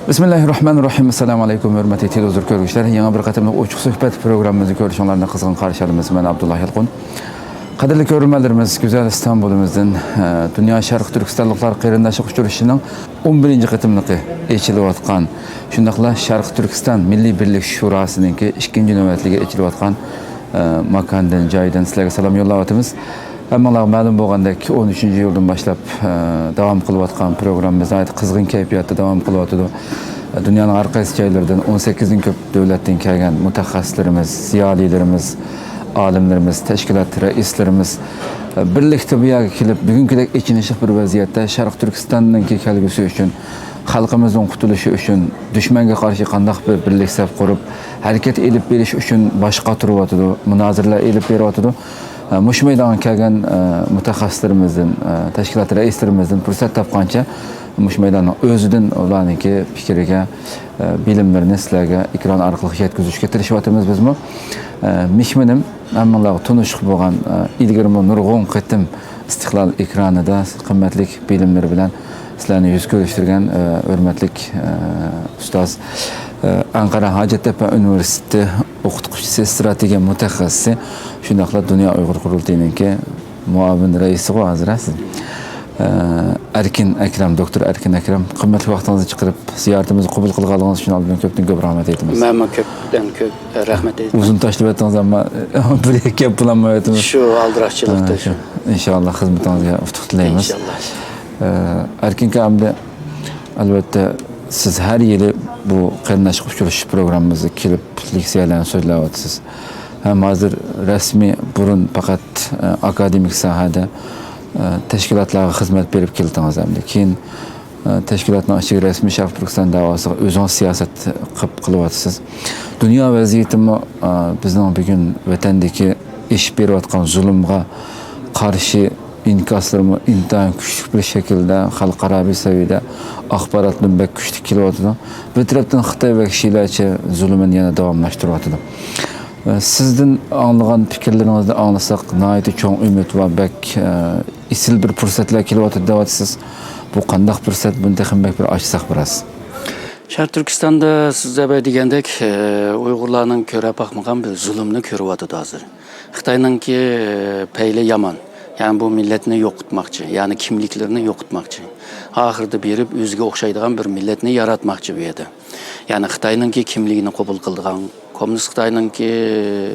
Bismillahirrahmanirrahim. Assalamu alaykum hurmatli televizor ko'ruvchilar. Yangi bir qatimli ochiq suhbat programmamizni ko'rishinglarni qizg'in qarshi olamiz. Men Abdullah Yalqun. Qadrli ko'ruvchilarimiz, go'zal Istanbulimizdan Dunyo Sharq Turkistonliklar qarindoshlik uchrashuvining 11-qatimligi echilayotgan. Shundaqla Sharq Turkiston Milliy birlik shurosininki 2-navbatligi echilayotgan makondan, joydan sizlarga salom yo'llayapmiz. Hammalar ma'lum bo'lgandek 13-yildan boshlab davom qilayotgan programmamiz ayt qizg'in kayfiyatda davom qilyapti. Dunyoning har qaysi joylaridan 18 dan ko'p davlatdan kelgan mutaxassislarimiz, ziyolilarimiz, olimlarimiz, tashkilot raislarimiz birlikda bu yerga kelib, bugünkidek ichinishli bir vaziyatda Sharq Turkistonning kelgusi uchun, xalqimizning qutulishi uchun, dushmanga qarshi qanday bir birlik saf qurib, harakat elib berish uchun boshqa turyapti, munozaralar elib beryapti. Mush maydonga kelgan mutaxassislerimizden, tashkilot raislarimizdan fursat topgancha mush maydonning o'zidan ularniki fikriga, bilimlarini sizlarga ekran orqali yetkazishga tirishyapmiz bizmi. Mishminim hammalarga tunishib bo'lgan ilgari nurg'un qitim Istiqlol ekranida qimmatli bilimlar bilan sizlarni yuz ko'rishtirgan hurmatli ustoz Ankara Hacettepe Üniversitesi o'qituvchisi, strategiya mutaxassisi, shundaqla Dunyo Uyg'ur qurultayininki muavin raisi hozirasiz. Doktor Erkin Akram, qimmatli vaqtingizni chiqarib ziyoratimizni qabul qilganingiz uchun albatta ko'pdan ko'p rahmat aytamiz. Men ko'pdan ko'p rahmat aytaman. Uzun tashlab o'tdingiz, ammo bir gap bilan aytamiz. Shu aldirashchilikda shu. Inshaalloh xizmatingizga utuq tilaymiz. Inshaalloh. Erkin aka, albatta siz her yili bu qarindoshlik uchrashuv programmamizga kelib leksiyalarni so'zlayapsiz. Ham hozir rasmiy burun faqat akademik sohada tashkilotlarga xizmat berib keldingiz hamda keyin tashkilotning ichiga rasmiy Sharq Turkiston davosiga o'zingiz siyosat qilyapsiz. Dunyo vaziyatimi bizning bugun vatandagi ish berayotgan zulmga qarshi inkaslarımı intayin küçük bir şekilde xalqaro seviyede axborotni bek kuchli kelyapti. Bir tarafdan Xitoy va Kishilarcha zulmini yana davomlashtiryapti. Sizdan anglagan fikrlaringizni anglasak, nihoyatda cho'ng umid va bek isil bir fursatlar kelyapti deyapsiz. Bu qanday fursat? Bunda ham bir ochsak biroz. Sharq Turkistonda sizga degandek Uyg'urlarning ko'ra baxmagan bir zulmni ko'ryapti hozir. Xitoyningki payli yomon. Yani bu milletini yo'qotmoqchi, yani kimliklerini yo'qotmoqchi. Ahirda berib o'ziga o'xshaydigan bir milletni yaratmoqchi bu yerda. Yani Xitoyningki kimligini qabul qildigan, Kommunist Xitoyningki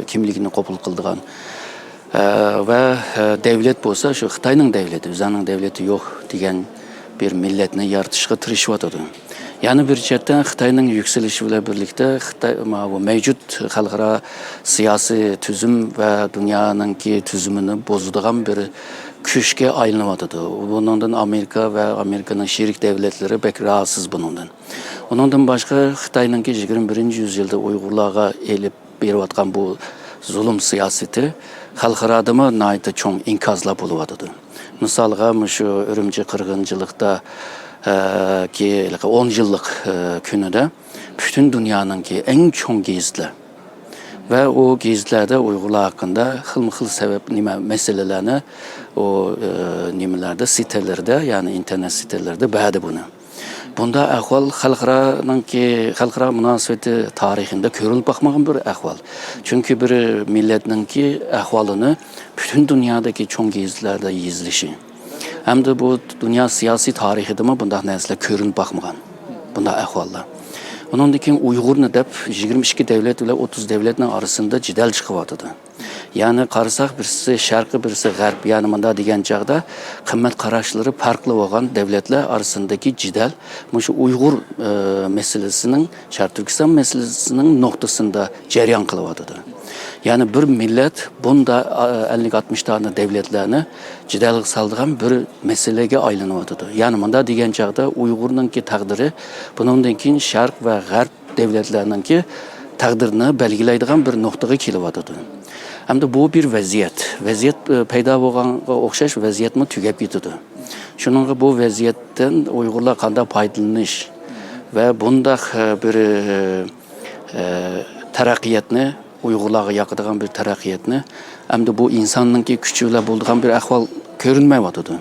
kimligini qabul qildigan va davlat bo'lsa shu Xitoyning davlati, o'zining davlati yo'q degan bir milletni yaratishga tirishyapti. Yani bir chetdan Xitoyning yükselishi bilan birlikda Xitoy bu mavjud xalqaro siyosiy tuzum va dunyoninki tuzumini bozadigan bir kuchga aylanyapti. Bundan Amerika va Amerikaning sherik davlatlari bek rahatsız bundan. Ondan boshqa Xitoyninki 21-yüzyılda Uyg'urlarga elib berayotgan bu zulm siyosati xalqaroda nihoyatda cho'ng inkazlar bo'lyapti. Misolga shu Urumchi qirg'inchilikda ki 10 yıllık günüde bütün dünyanın ki en çok geziler ve o gezilerde Uygurlar hakkında xil sebep meselelerini o nimelerde sitelerde yani internet sitelerde bədi bunu. Bunda ahval xalqaro münasebeti tarixinde görülüp bakmağın bir ahval. Çünkü bir milletinin ki ahvalını bütün dünyadaki çok gezilerde izlişi. Hem de bu dünya siyasi tarihide mi bunda nesle körün bakmagan. Bunda ahvallar. Onun için Uygur'unu dep 22 devlet ile 30 devletin arasında cidel çıkıvatıdı. Yani karsak birisi şarkı birisi garp yani bunda diyen çağda kıymet kararları farklı olan devletler arasındaki cidel şu Uygur meselesinin Şark Türkistan meselesinin noktasında cereyan kılıvatıdı. Yani bir millet bunda 50-60 tane devletlerini ciddilik saldırgan bir meseleye aylanıvatıdı. Yani bunda diyen çağda Uygur'un ki takdiri bunun ki Şark ve Garp devletlerinin ki takdirini belgileydiğin bir noktaya kelivatıdı. Hem de bu bir vaziyet. Vaziyet peyda olan okşaş vaziyet mi tükep gidiyordu. Şunun bu vaziyetten Uygurlar kanda paydalanış ve bunda bir terakkiyatını Uygurlarga yakıdığan bir terakkiyatını hem de bu insanın ki küçüğüyle bulduğun bir ahval görünmeyevatıdı.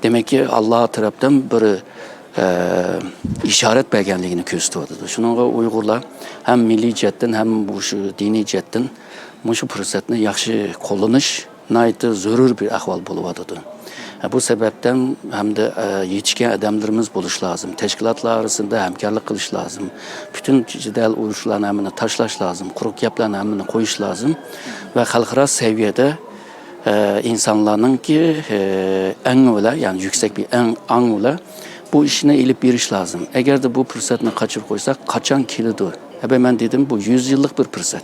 Demek ki Allah tarafından bir işaret belgenliğini gösteriyordu. Şununla Uygurlar hem milli cetten hem bu şu dini cetten bu şu fırsatını yaxşı kullanış naydı zörür bir ahval buluyordu. Bu sebepten hem de yetişkin adamlarımız buluş lazım. Teşkilatlar arasında hemkarlık kılış lazım. Bütün cidel uyuşlarını hemen taşlaş lazım. Kuruk yaplarını hemen koyuş lazım. Ve halkara seviyede insanların ki en öyle yani yüksek bir en öyle bu işine ilip bir iş lazım. Eğer de bu fırsatını kaçırıp koysak kaçan kilidi. Hep ben dedim bu 100 yıllık bir fırsat.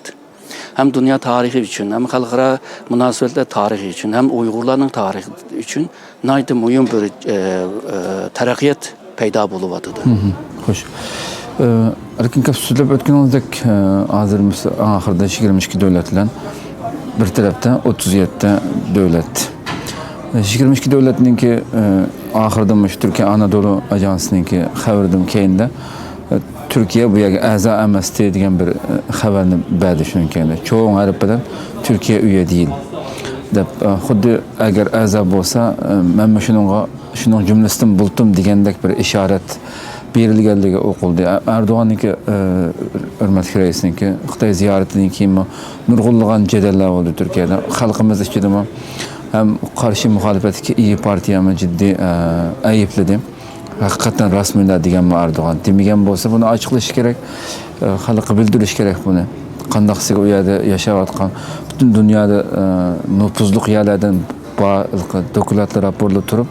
Hem dünya tarihi için, hem halkara münasebetler tarihi için, hem Uygurların tarihi için naydı mühim bir terakkiyat peyda buluvadı. Hoş. Erkin kapsülüp ötken olacak hazırımız ahırda 22 devletlen bir tarafta 37 devlet. 22 devletinin ki ahırda Türkiye Anadolu Ajansı'nın ki haberdim keyinde Türkiye bu yaga aza emasdi degan bir xabarni berdi shuningdek. Çoğun Avropadan Türkiye üye değil. Deb xuddi agar aza bo'lsa, men shunun jumlasidan bultum degandek bir ishorat berilganligi o'qildi. Erdo'g'anniki hurmatli raisniki Xitoy ziyaratidan keyin nurg'unlagan jadallar bo'ldi Turkiyada. Xalqimiz ichida hem qarshi muxolifatga iyi partiyani jiddiy aybladi. Hakikaten rasmiyler degan Erdoğan. Demigen bo'lsa buni açıklash kerak, xalqqa bildirish kerak buni. Qandaqsiga u yerda yashayotgan butun dunyoda nupuzli yerlardan dokumentlar raporlar turib,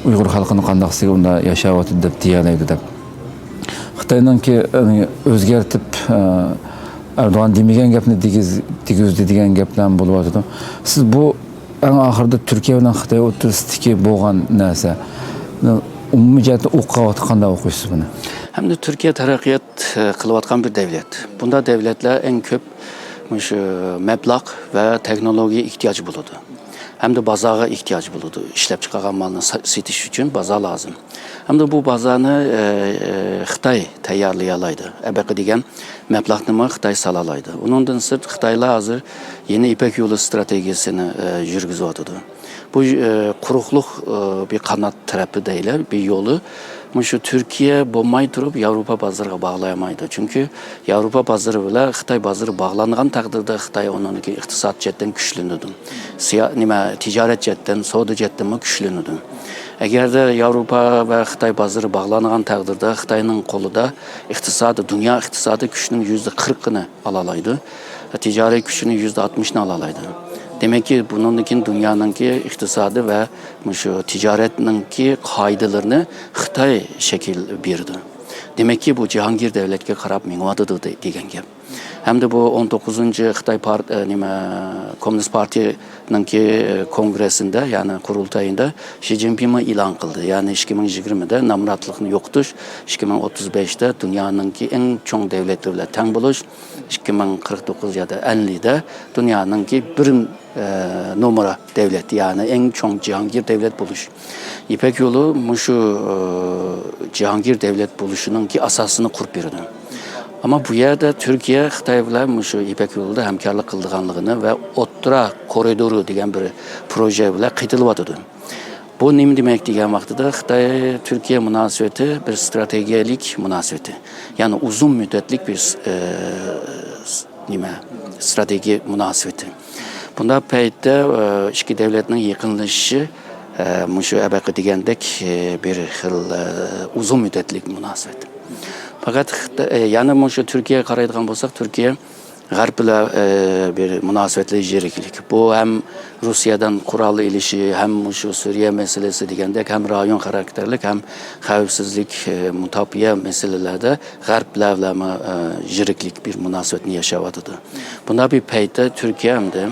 Uyg'ur xalqini qandaqsiga unda yashayotdi deb deyalaydi deb. Xitoyninki o'zgartib Erdo'g'an demigen gapni tegizdi degan gaplar bo'lyapti. Siz bu en ahırda Türkiye bilan Xitoy o'rtasidagi bo'lgan narsa umumiy jihatda o'qiyotib qanday o'qiysiz buni? Hem de Türkiye terakkiyat kılıvatkan bir devlet. Bunda devletler en köp meblağ ve teknolojiye ihtiyaç buludu. Hem de bazağa ihtiyaç buludu. İşlep çıkaran malını setiş için baza lazım. Hem de bu bazanı Xitay tayarlayalaydı. Ebeki degen meblağını Xitay salalaydı. Onundan sırt Xitayla hazır yeni İpek Yolu stratejisini yürgüzüyordu. Bu kurukluk bir kanat tarafı değil, bir yolu. Şu Türkiye bombayı durup Avrupa pazarına bağlayamaydı. Çünkü Avrupa pazarı ile Xitay pazarı bağlanılan takdirde Xitay onun ki iktisat cetten güçleniyordu. Ticaret cetten, soğudu cetten güçleniyordu. Eğer de Avrupa ve Xitay pazarı bağlanılan takdirde Xitay'ın kolu da iktisadı, dünya iktisadı güçünün %40'ını alalaydı. Ticaret güçünün %60'ını alalaydı. Demek ki bununki dünyanınki iktisadı ve şu ticaretinki kaydılarını Xitay şekil birdi. Demek ki bu Cihangir devletke karab minvadıdı degen gap. Hem de bu 19. Xitay Komünist Parti'ninki kongresinde yani kurultayında Xi Jinping'i ilan kıldı. Yani 2020'de namratlıkını yoktuş. 2035'te dünyanınki en çok devletlerle ten buluş. 2049 ya da 50'de dünyanınki birim numara devlet yani en çok Cihangir devlet buluş. İpek yolu şu Cihangir devlet buluşunun ki asasını kurup birdi. Ama bu yerde Türkiye Xitay bilen şu İpek yolunda hemkarlık kıldığanlığını ve Ottura koridoru diyen bir proje bile kıytılıvadıdı. Bu ne demek diyen vaxtıda Xitay Türkiye münasebeti bir stratejilik münasebeti. Yani uzun müddetlik bir strateji münasebeti. Bunda peyde iki devletinin yakınlaşışı şu ebeki diyendek bir uzun müddetlik münasebet. Fakat yani şu Türkiye'ye karaydıgan bolsak Türkiye Garp ile bir münasebetli jeriklik. Bu hem Rusya'dan kurallı ilişki hem şu Suriye meselesi diyendek hem rayon karakterlik hem xavfsizlik mutabiye meselelerde Garp ile jeriklik bir münasebetini yaşavadıdı. Bunda bir peyde Türkiye hem de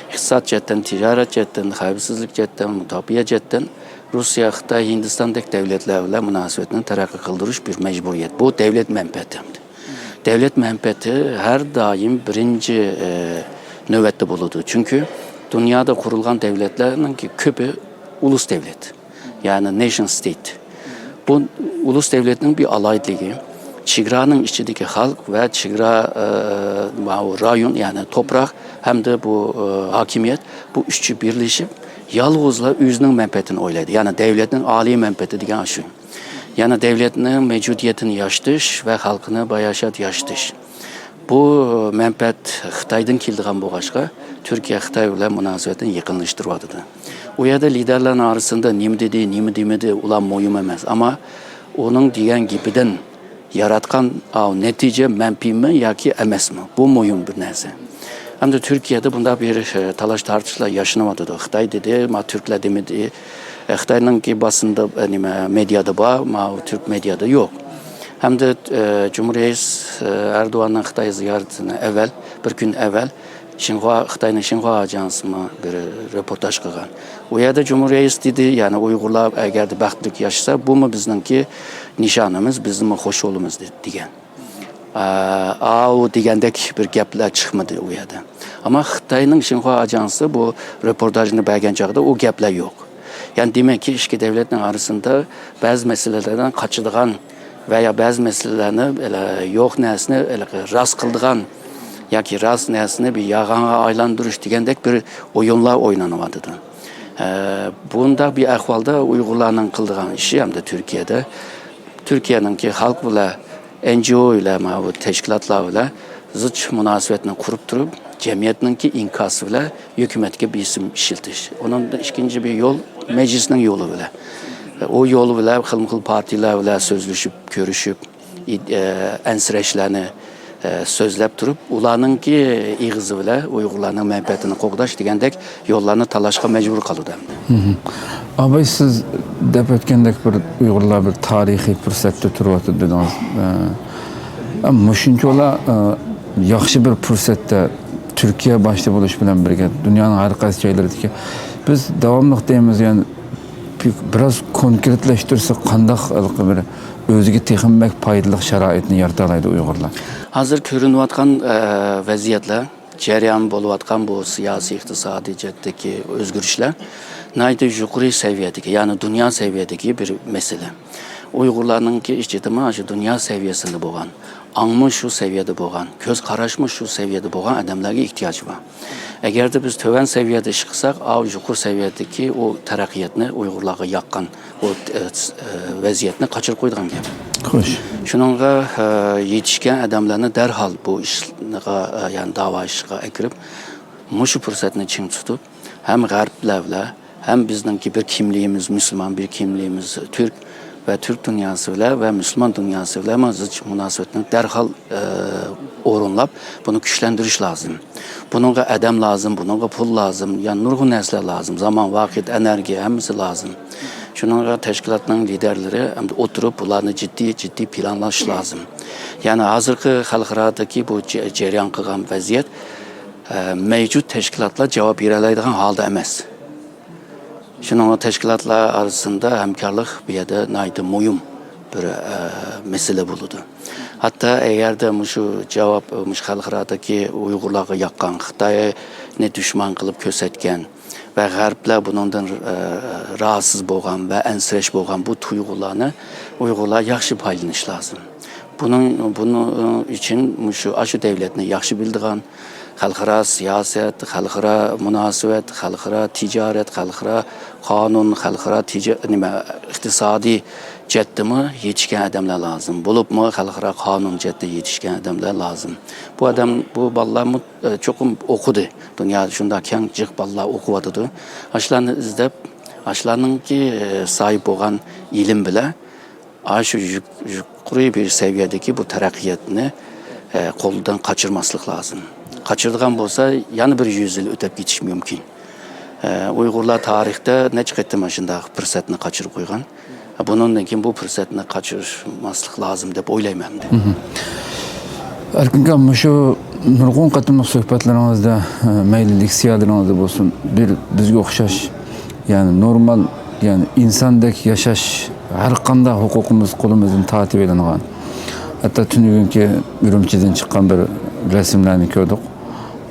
İktisat cetten, ticaret cetten, xavfsizlik cetten, mutabiye cetten Rusya, Xitay, Hindistan'daki devletlerle münasebetini terakki kıldırış bir mecburiyet. Bu devlet menfaati. Devlet menfaati her daim birinci nöbette buludu. Çünkü dünyada kurulan devletlerin ki köpü ulus devlet. Yani nation state. Bu ulus devletinin bir alaydılığı. Çigra'nın içindeki halk ve Çigra rayon yani toprak hem de bu hakimiyet bu üçü birleşip yalnızla özünün menfaatini oyladı. Yani devletin âli menfaati diyen şu. Yani devletinin mevcudiyetini yaşatış ve halkını bayaşat yaşatış. Bu menfaat Xitaydan keldigan boğaşqa Türkiye Xitay bilan münasebetini yakınlaştırmadı. O yerda liderlerin arasında nima dedi, nima demedi ulan muhim emas. Ama onun diyen gibiden yaratkan netice menfi mi yoki emas mı? Bu muhim bir narsa. Hem de Türkiye'de bunda bir talaş tartışlar yaşanmadı. Xitay dedi, ma Türkler demedi. Xitay'ın ki basında, medyada var, ma Türk medyada yok. Hem de Cumhuriyet Erdoğan'ın Xitay ziyaretine evvel, bir gün evvel Xitay'ın Xinhua Ajansı'na bir röportaj kılgan. O yerde Cumhuriyet dedi, yani Uygurlar eğer de baxtlık yaşasa, bu mu bizimki nişanımız, bizim hoş olumuz diyen. O degandek bir gaplar çıkmadı o yerde. Ama Xitay'ın Xinhua Ajansı bu röportajını bergen çağda o gaplar yok. Yani demek ki iki devletin arasında bazı meselelerden kaçırdıgan veya bazı meselelerini yok nesine rast kıldıgan ya ki rast nesine bir yağana aylandırış degandek bir oyunlar oynanamadı. Bunda bir ahvalda Uygurlarının kıldıgan işi hem de Türkiye'nin ki halk ile NGO ile bu teşkilatlar ile zıç münasebetini kurup durup cemiyetinin ki inkası ile hükümetke bir isim işiltiş. Onun da ikinci bir yol meclisinin yolu ile. O yolu ile kıl partiler ile sözleşip, görüşüp, ensreçlerini sözlep durup, ulanın ki iğizi ile Uygurlarının menfaatini qoğdaş degandek yollarını talaşqa mecbur kalıdı. Abay siz dep ötkendek bir Uygurlar bir tarihi fürsatda turýardy dediniz. Ama şunçe ola yaxşı bir fürsatda Türkiye başta buluş bilen birge dünyanın har qaysı joylaridagi biz davamlıq deymiz yani biraz konkretleştirsek qandaq bir özüge texinmek paydalyk şaraitni yarata alaydy Uygurlar. Hazır görünüp atkan vaziyetler, cereyan bolup atkan bu siyasi, iktisadi cehdeki özgürlükler nayda yukarı seviyedeki yani dünya seviyedeki bir mesele. Uygurlarının ki ictimai şu dünya seviyesinde boğan, anmış şu seviyede boğan, göz karaşmış şu seviyede boğan adamlara ihtiyaç var. Eğer de biz töven seviyede çıksak, yukarı seviyedeki o terakkiyetini Uygurlara yakkan o vaziyetini kaçır koyduğun gibi. Hoş. Şununla yetişken adamlarını derhal bu işe yani dava işine ekirip, muşu fırsatını çin tutup, hem gariplerle hem bizimki bir kimliğimiz, Müslüman bir kimliğimiz, Türk ve Türk dünyasıyla ve Müslüman dünyasıyla mazıç münasebetini derhal orunlap bunu güçlendiriş lazım. Bununla adam lazım, bununla pul lazım, yani nurgun nesler lazım, zaman, vakit, enerji hepsi lazım. Şununla teşkilatların liderleri hem de oturup bunlarını ciddi planlaş lazım. Yani hazırki halkıradaki bu cereyan kılgan vaziyet mevcut teşkilatla cevap verelaydigan halda emas. Şununla teşkilatlar arasında hemkarlık bir yerde naydı muhim bir mesele buludu. Hatta eğer de şu cevap halkıradaki Uygurlarga yakkan, Xitay'a ne düşman kılıp kösetken ve Garplar bunundan rahatsız boğan ve ensreş boğan bu tuygullarını Uygurlar yaxşı paylanış lazım. Bunun için şu devletini yaxşı bildiğin xalqaro siyaset, xalqaro münasebet, xalqaro ticaret, xalqaro kanun, xalqaro iqtisadi ceddimi yetişken adamlar lazım. Bulup mu xalqaro kanun ceddi yetişken adamlar lazım. Bu ballar çok okudu. Dünya şunda keng cık ballar okuvadıdı. Aşlarını izlep, aşlarının ki sahip olan ilim bile şu yukarı bir seviyedeki bu terakkiyetini koldan kaçırmaslık lazım. Kaçırdıgan bolsa yani bir 100 yıl ötep geçiş mümkün. Uygurlar tarihte ne çıkarttı maşında fırsatını kaçırıp koygan. Bunun için bu fırsatını kaçırmaslık lazım dep oylayım hem de. Erkin şu nurgun katılmak sohbetlerimizde meylilik siyadırınızda olsun bir bizge okşaş yani normal yani insandaki yaşaş her kanda hukukumuz kolumuzun tatip edilen. Hatta tünügünki Ürümçiden çıkan bir resimlerini gördük.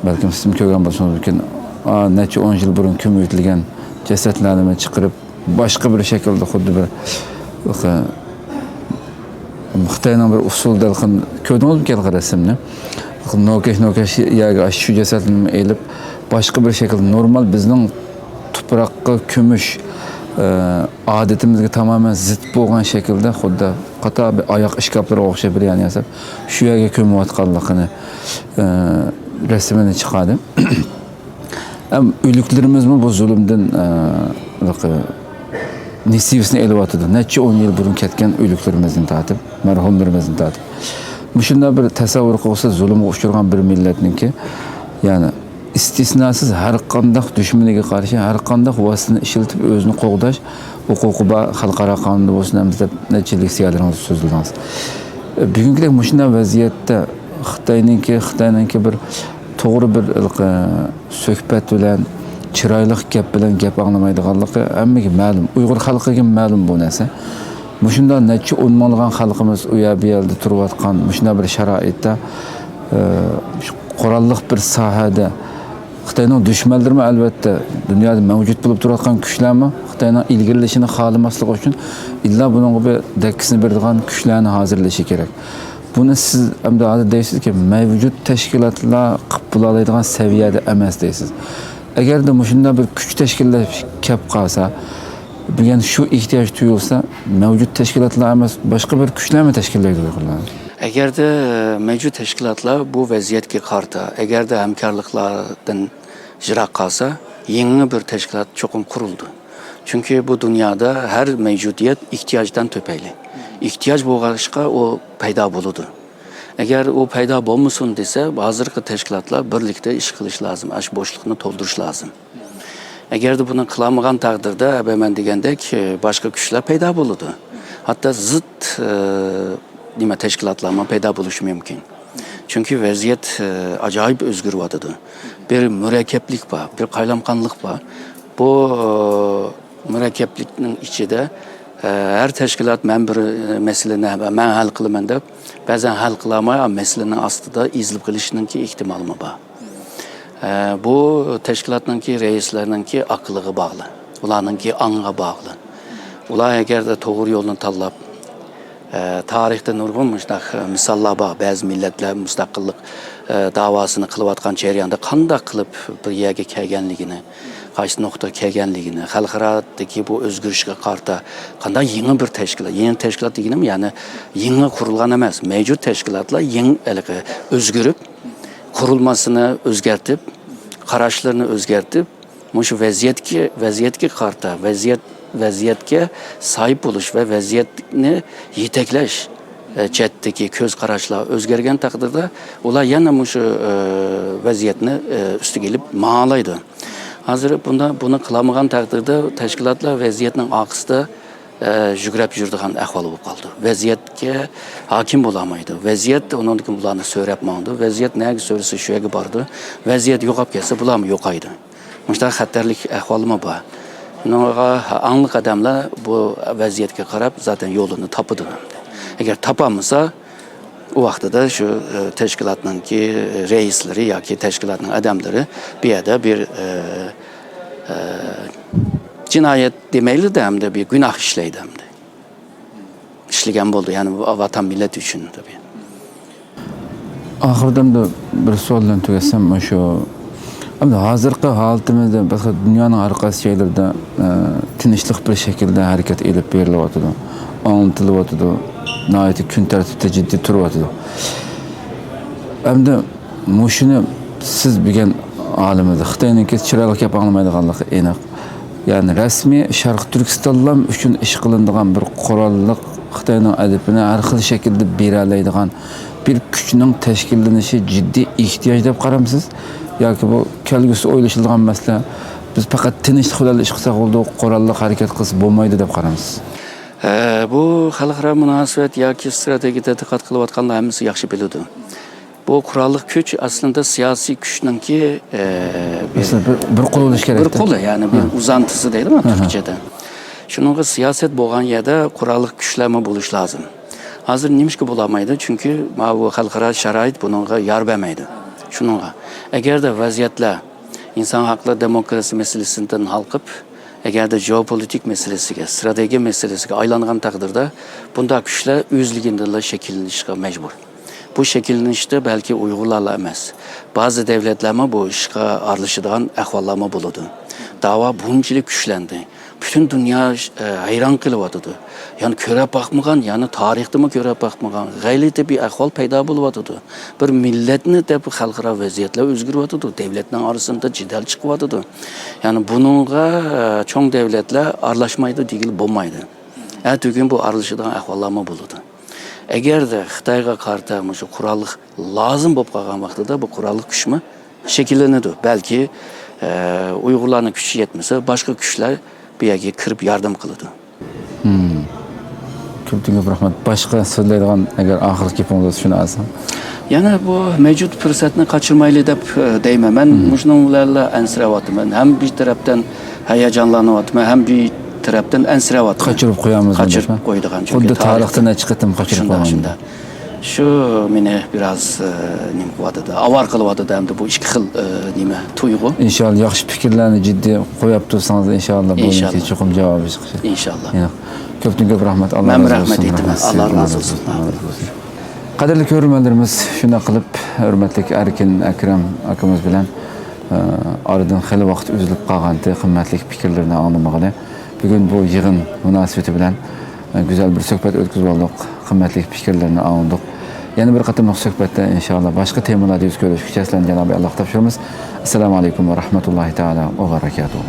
Belki sizin görgen bolsanız mümkün. Neçe 10 yıl burun kömürtülgen cesetlerini çıkarıp başka bir şekilde xuddi bir Xitayning bir usulda gördünüz mü resimni? Nokeş ya şu cesetini elip başka bir şekilde normal bizning tuproqqa kömüş odatimizga tamoman zid bo'lgan shaklda xuddi qato bir oyoq ishkaplarga o'xshab bir yani yasab shu yerga ko'mayotganligini rasmini chiqadi. O'liklarimiz bu zulmdan nisibisini elyapti. Necha 10 yil burun ketgan o'liklarimizni tatib, marhumlarimizni tatib. Shunday bir tasavvur qilsa zulmga uchragan bir millatniki, ya'ni istisnosiz har qanday dushmaniga qarshi har qanday vositani ishlatib o'zini qo'g'dash huquqi bor xalqaro qonunda bo'lsin deb nechilik siylaringiz so'zladingiz. Bugünkidek shunday vaziyatda Xitoyningki bir to'g'ri bir suhbat bilan chiroyli gap bilan gap anglamaydiganligi hammaga ma'lum. Uyg'ur xalqiga ma'lum bu narsa. Shunda necha o'nmonlagan xalqimiz u yerda turayotgan shunday bir sharoitda qurolli bir sohada Xitoyning dushmanlari albatta dunyoda mavjud bo'lib turadigan kuchlarmi Xitoyning ilgirlashini xohlamaslik uchun illa buning bir dakkisini beradigan kuchlarni hozirlashi kerak. Buni siz hamda hozir deysizki mavjud tashkilotlar qilib bo'laydigan saviyada emas deysiz. Agarda shunday bir kuch tashkillash kelib qolsa, bugun shu ehtiyoj tuyulsa, mavjud tashkilotlar emas, boshqa bir kuchlarni tashkillaydi uyg'urlar. Agarda mavjud tashkilotlar bu vaziyatga qarta, agarda hamkorliklardan jiroq qolsa, yangi bir tashkilot cho'qim qurildi. Chunki bu dunyoda har mavjudiyat ehtiyojdan to'payli. Ehtiyoj bo'lg'achqa u paydo bo'ladi. Agar u paydo bo'lmasin desa, hozirgi tashkilotlar birlikda ish qilish lozim, ash bo'shliqni to'ldirish lozim. Agarda buni qilmagan taqdirda, men degandek, boshqa kuchlar paydo bo'ladi. Hatto zid nima tashkilotlar paydo bo'lishi mumkin. Chunki vaziyat ajoyib o'zgaryapti. Bir murakkablik bor, bir qaylamqonlik bor. Bu murakkablikning ichida her tashkilot men bir masalani men hal qilaman deb, ba'zan hal qilolmay, masalaning ostida ezilib qolishiningki ehtimoli bor. Bu tashkilotningki raislarningki aqliga bog'li, ularningki ongga bog'li. Ular agarda to'g'ri yo'lni tanlab, tarixda nurg'un misollar bor. Ba'zi millatlar mustaqillik davosini qilayotgan jarayonda qanday qilib bir yerga kelganligini, qaysi nuqtaga kelganligini, xalqarodagi bu o'zgarishga qarta qanday yangi bir tashkilot, yangi tashkilot deganim, ya'ni yangi qurilgan emas, mavjud tashkilotlar yangi o'zgarib, qurilmasini o'zgartib, qarashlarini o'zgartib, shu vaziyatga qarta, vaziyatga sahib bo'lish va vaziyatni yetaklash chetdagi ko'z qarashlar o'zgargan taqdirda ular yana shu vaziyatni ustiga kelib ma'nolaydi. Hozir buni qilmagan taqdirda tashkilotlar vaziyatning oqisida yugurib yuradigan ahvol bo'lib qoldi. Vaziyatga hokim bo'lolmaydi. Vaziyat uningdan bularni so'rabmaydi. Vaziyat nega so'rasa shu yerga bordi. Vaziyat yo'qolib ketsa bularmi yo'qaydi. Bunday xatarlik ahvolmi bor. Bunga aniq odamlar bu vaziyatga qarab zaten yo'lini topadi. Agar topolmasa, u vaqtida shu tashkilotningki raislari yoki tashkilotning odamlari bu yerda bir jinoyat demayli-da, hamda bir gunoh ishlaydi hamda. Ishlagan bo'ldi, ya'ni vatan millat uchun tabii. Oxirdan da bir savoldan tugasam, shu hamda hozirgi holatimizda boshqa dunyoning har qaysi joylarida tinchlik bir shaklda harakat elib berilyapti. Anlatılyapti. Nəhayət kun tərtibdə ciddi turuyapti. Hamda shuni siz bilgan olimida Xitoyninki chiroyli gap anglamaydiganligi aniq. Ya'ni rasmiy Sharq Turkistonlar uchun ish qilinadigan bir qurolli Xitoyning adabini har xil shaklda bera oladigan bir kuchning tashkillanishi jiddiy ehtiyoj deb qaramsiz? Yoki bu kelgusi o'ylashiladigan masala biz faqat tinchlik bilan ish qilsak bo'ldi, qurolli harakat qilsa bo'lmaydi deb qaramsiz? Bu xalqaro munosabat yoki strategiya tadqiqot qilayotganlar hammasi yaxshi biladi. Bu qurolli kuch aslında siyosiy kuchningki bir qo'l bo'lish kerak. Bir qo'l, ya'ni bir uzantisi deydimi turkchada. Shuningga siyosat bo'lgan yerda qurolli kuchlarmi bo'lish lozim. Hozir nimishga bo'lmaydi, chunki bu xalqaro sharoit bunga yor bermaydi. Shuningga agarda vaziyatlar inson haqlari demokrasiya masalasidan halqib, agarda geopolitik masalasiga, strategiya masalasiga aylangan taqdirda bunday kuchlar o'zligidan shakllanishga majbur. Bu shakllanishda balki Uyg'urlar emas, ba'zi davlatlarma bu ishga aralashadigan ahvollarma bo'ladi. Da'vo bunchalik kuchlandi. bütün dünya hayran kılıvatıdı. Yani köre bakmagan, yani tarihte mi köre bakmagan, gaylete bir ahval payda buluvatıdı. Bir milletini de bu halkara vaziyetler özgürvatıdı. Devletlerin arasında cidal çıkıvatıdı. Yani bununla çoğun devletler arlaşmaydı değil, bulmaydı. Bugün bu aralışıdan ahvallama buludu. Eğer de Xitayga karta şu kurallık lazım bolup kalgan vaqtida bu kurallık güç mü şekillenedi. Belki Uygurların gücü yetmese başka güçler bir yerге kirip yardım kılıdı. Köptüngöp rahmat. Başka söyleydiğin eğer ahırlık gepiniz şunu alsam. Yani bu mevcut fırsatını kaçırmaylı dep deyme. Ben muşnunlarla ensiravatım. Hem bir taraftan heyecanlanıvatım, hem bir taraftan ensiravatım. Kaçırıp koyamız. Kaçırıp koyduk. Xuddi tarixten çıkıtım kaçırıp koyamız. Şu meni biraz nim kıvatıdı, avar kılıvatıdı hem de bu iki xil nime tuygu. İnşallah yaxşı fikirlerini ciddi koyup dursanız inşallah bu İnşallah. çokum cevabı çıkacak. İnşallah. Köptüngöp rahmat. Allah Ben razı rahmet olsun. ettim. Allah razı olsun. Kadirli görürmenlerimiz şuna kılıp hürmetlik Erkin Ekrem akımız bilen aradan xeyli vaqt üzülüp qalğandı, qimmatlik fikirlerini anlamaqlı. Bugün bu yığın münasebeti bilen güzel bir söhbet ötküzüp olduk. Qimmatlik fikirlerini anladık. Yeni bir qatımlıq söhbette inşallah başka temalarda yüz görüşküçe sizlerden Cenab-ı Allah tapşırımız. Esselamu aleyküm ve rahmetullahi teala ve berekatuhu.